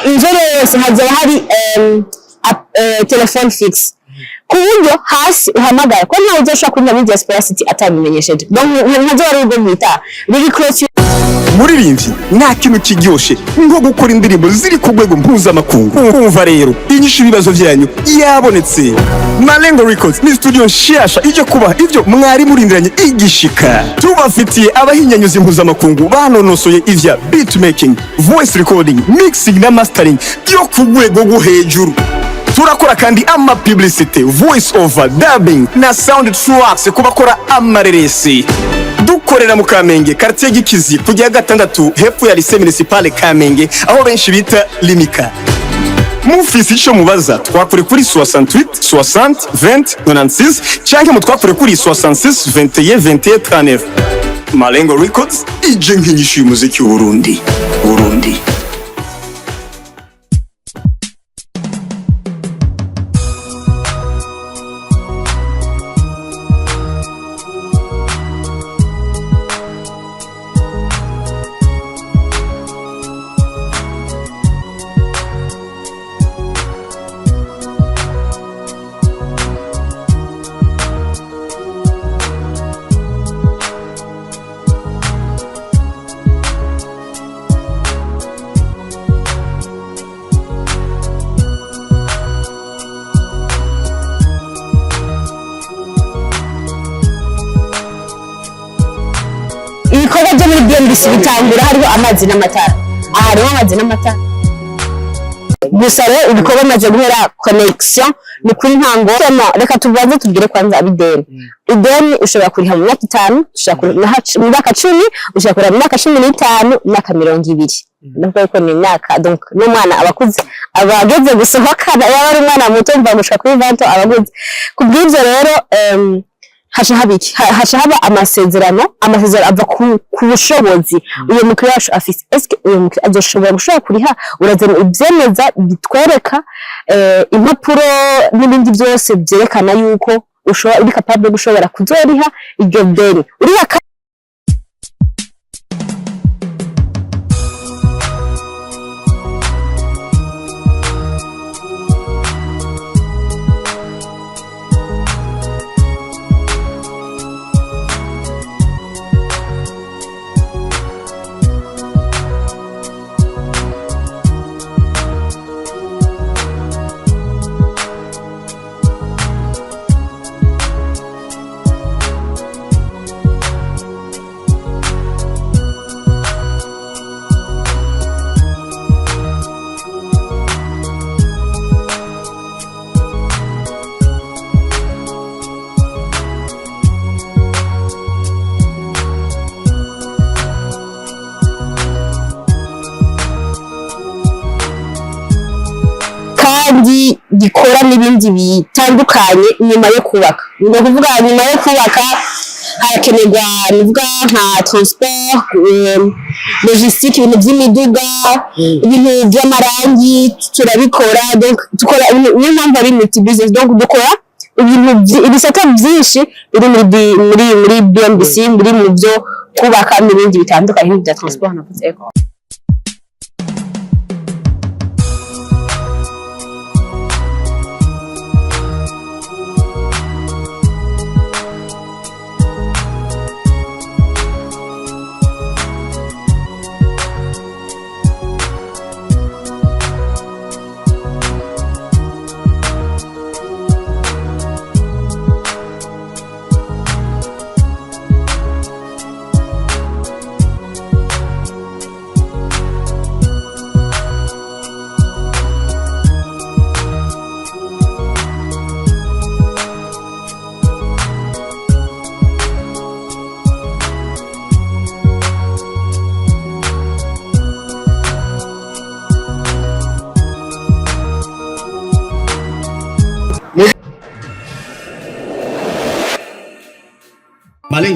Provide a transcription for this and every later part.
inzoro yose hazaba hari telephone fix kuburyo hasi uhamagara ko ntawe uzoshaka kunywa muri diaspora city atabimenyesheje donc ntazo wari ubwo mwita riri close. Muririmbyi nta kintu kiryoshe nko gukora indirimbo ziri ku rwego mpuzamakungu. Umva rero inyishu ibibazo byanyu yabonetse. Malengo Records ni studio nshasha ije kubaha ivyo mwari murindiranye igishika. Tubafitiye abahinyanyuzi mpuzamakungu banonosoye ivya beat making, voice recording, mixing na mastering byo ku rwego rwo hejuru. Turakora kandi ama publicity, voice over, dubbing na sound tracks kubakora amareresi. Dukorera mu Kamenge quartier Gikizi kujya gatandatu hepfo ya lycée municipale Kamenge aho benshi bita Limika. Mufisi ico mubaza twakure kuri 68 60 20 96 cyangwa mutwakure kuri 66 21 21 39. Malengo Records ije nk'inyishu y'umuziki w'Uburundi. Ibikorwa byo muri BMBC bitangura hariho amazi n'amatara. Hariho amazi n'amatara. Gusa rero ibikorwa maze guhera connection ni kuri ntango. Reka tubanze tubwire kwanza abideni. Ideni ushobora kuriha mu myaka 5, ushobora kuriha mu myaka 10, ushobora kuriha mu myaka 15, myaka 20. Nubwo ko ni myaka donc n'umwana abakuze abageze gusohoka yari umwana muto mva mushaka kuri 20 abaguze. Kubw'ibyo rero hasha haba amasezerano ava ku bushobozi uyu mukiriya wacu afise. Eske uyu mukiriya azoshobora gushobora kuriha? Urazana ibyemeza bitwereka impapuro n'ibindi byose byerekana yuko ushobora uri capable gushobora kuzoriha iryo deni. Uriya kandi gikora n'ibindi bitandukanye nyuma yo kubaka. Ngo kuvuga nyuma yo kubaka harakenerwa nivuga nka transport, logistique, ibintu by'imiduga, ibintu by'amarangi turabikora. Donc tukora niyo mpamvu ari multi business. Donc dukora ibisata byinshi biri muri BMBC, muri mu byo kubaka n'ibindi bitandukanye bya transport na eko.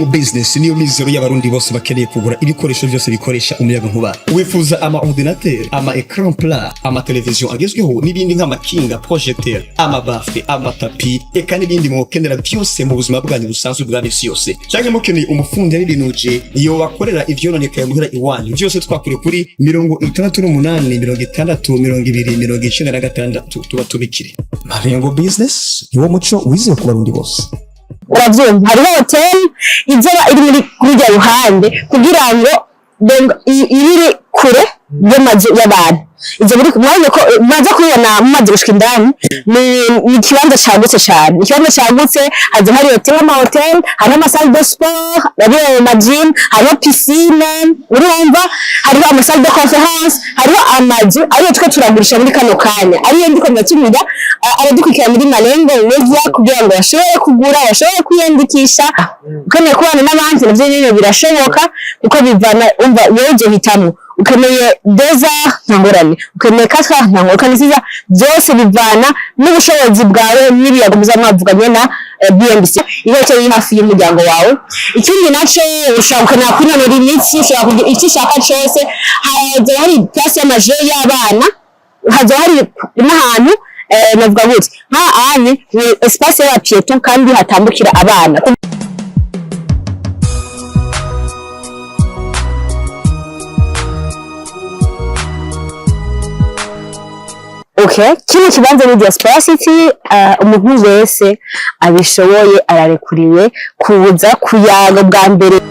Malengo Business niyo mizero y'abarundi bose bakeneye kugura ibikoresho byose bikoresha umuyagankuba. Wifuza ama ordinateur, ama écran plat, ama television agezweho n'ibindi nk'amakinga, projecteur, ama bafle, ama tapi, eka n'ibindi mukenera byose mu buzima bwanyu busanzwe bwa bisi yose. Cyangwa mukeneye umufundi y'ibinuje iyo wakorera ivyononekaye muhira iwanyu. Byose twakure kuri 68 tuba tubikire. Malengo Business niwo muco wizewe ku barundi bose. Uravyumva hariho hotel izoba iri muri kurya ruhande kugira ngo iri kure y'amazu y'abantu. Ivyo muri kumwanya ko maze kubona mumaze gushika indani ni kibanza cyagutse cyane. Ikibanza cyagutse haje hari hotel hari ama salle de sport, hari ama gym, hari piscine, urumva hari ama salle de conférence, hari amazu ariyo twe turagurisha muri kano kanya. Ariyo ndiko ndatumira aradukikira muri Malengo Media kugira ngo bashobore kugura, bashobore kwiyandikisha. Ukeneye kubana n'abandi navyo nyine birashoboka kuko bivana umva yeje hitamo. Ukeneye deza ntangorane, ukeneye kasa ntangorane, ukanisiza byose bivana n'ubushobozi bwawe n'ibiyagumiza mwavuganye na BNBC. Iyo cyo hafi y'umuryango wawe. Ikindi naco ushaka na kwinonera imitsi, ushaka kugira iki shaka cyose. Haje hari place y'amaje y'abana, haje hari n'ahantu navuga gute ane espace ya piéton kandi hatambukira abana. Okay, kino kibanza ni diaspora city, umuntu wese abishoboye ararekuriwe kuza kuyaga bwa mbere.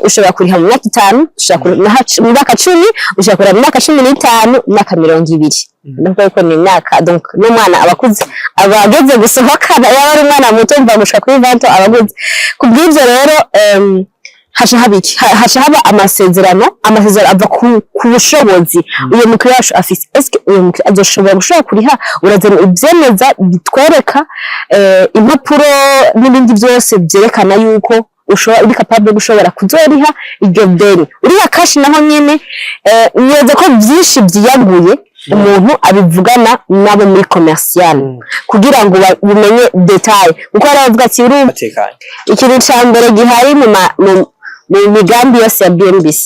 Ushobora kuriha mu myaka 5, ushobora kuriha mu myaka 10, ushobora kuriha mu myaka 15, myaka 20. Ndumva ko ni imyaka donc n'umwana abakuze abageze gusohoka yari umwana muto mva mushaka kuri 20 abaguze. Kubw'ivyo rero hasha haba amasezerano ava ku bushobozi uyu mukiriya yacu afise. Eske uyu mukiriya azoshobora gushobora kuriha? Urazana ivyemeza bitwereka impapuro n'ibindi byose byerekana yuko ushobora uri capable gushobora kuzoriha iryo deni. Uriya kashi naho nyene niyeze ko byinshi byiyaguye umuntu abivugana nabo muri commercial kugira ngo bumenye detail kuko aravuga ati uru ikintu cyambere gihari mu migambi yose ya BNBC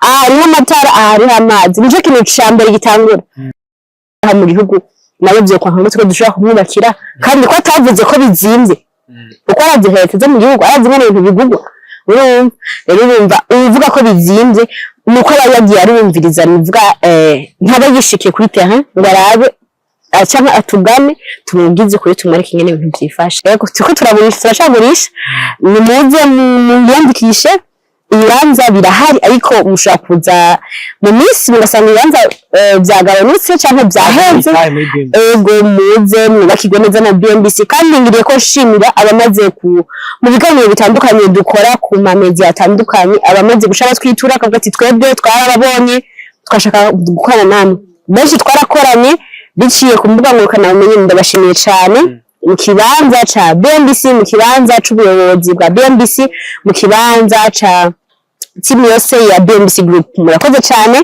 hariho amatara, hariho amazi, nico kintu cyambere gitangura mu gihugu nayo byo kwa ngo twe dushaka kumwubakira kandi ko atavuze ko bizimvye uko arazihetse zo mu gihugu arazimwe n'ibintu bigugwa. Urumva uvuga ko bizimvye nuko yagiye arumviriza nivuga ntaba yishikiye kuri terrain ngo arabe cyangwa atugane tumubwize kuri tumwereke ingene ibintu byifashe. Yego tuko turashagurisha ni muze muyandikishe. Ibibanza birahari ariko mushaka kuza mu minsi mugasanga ibibanza byagabanutse cyangwa byahenze. Ego muze mwubakirwe neza na BNBC kandi ngiriye ko shimira abamaze mu biganiro bitandukanye dukora ku mamedia atandukanye abamaze gushaka twitura akavuga ati twebwe twarababonye twashaka gukorana namwe. Benshi twarakoranye biciye ku mbuga ngurukanabumenyi. Ndabashimiye cyane mu kibanza ca BNBC, mu kibanza c'ubuyobozi bwa BNBC, mu kibanza ca timu yose ya BNBC Group. Murakoze cyane.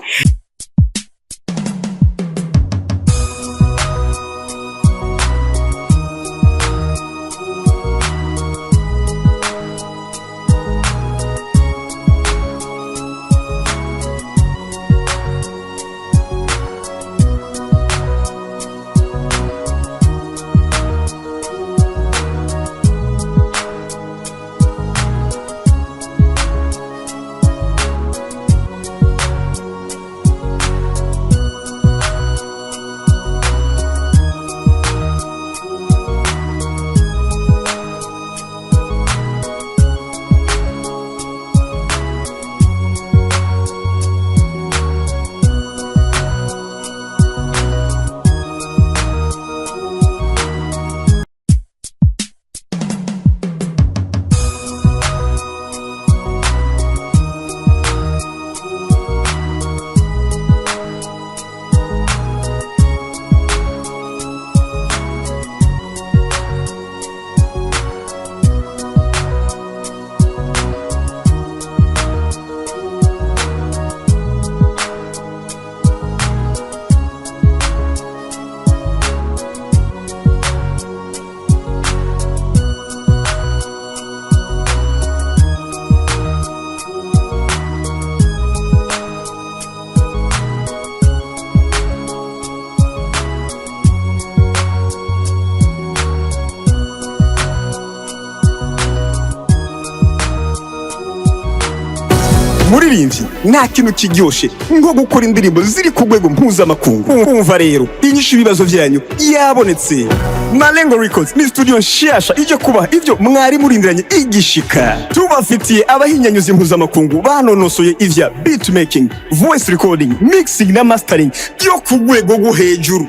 muririmbyi nta kintu kiryoshe nko gukora indirimbo ziri ku rwego mpuzamakungu. Umva rero inyishu ibibazo byanyu yabonetse. Malengo Records ni studio nshasha ije kubaha ivyo mwari murindiranye igishika. Tubafitiye abahinyanyuzi mpuzamakungu banonosoye ivya beatmaking, voice recording, mixing na mastering byo ku rwego rwo hejuru.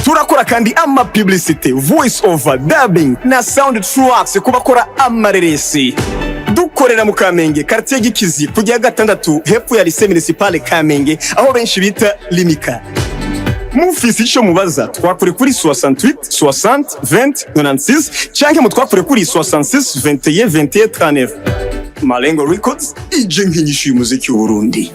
Turakora kandi ama publicity, voice over, dubbing na sound tracks kubakora amareresi. Dukorera mu Kamenge, quartier Gikizi, kujya gatandatu hepfo ya lycée municipale Kamenge, aho benshi bita Limika. Mufisi ico mubaza twakure kuri 68 60 20 96 canke mutwakure kuri 66 21 21 39. Malengo Records ije nk'inyishu y'umuziki w'Uburundi.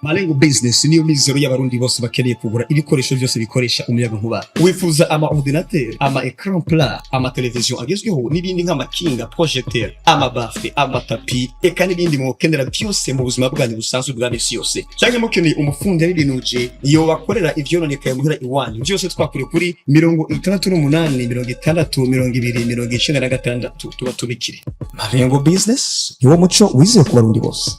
Malengo Business niyo mizero y'abarundi bose bakeneye kugura ibikoresho byose bikoresha umuyagankuba. Wifuza ama ordinateur, ama écran plat, ama television agezweho n'ibindi nk'amakinga, projecteur, ama bafle, ama tapi, eka n'ibindi mukenera byose mu buzima bwanyu busanzwe bwa misi yose. Cyangwa mukeneye umufundi y'ibinuje iyo bakorera ivyononekaye muhira iwanyu. Byose twakure kuri 68 60 20 96 tuba tubikire. Malengo Business niwo muco wize ku barundi bose.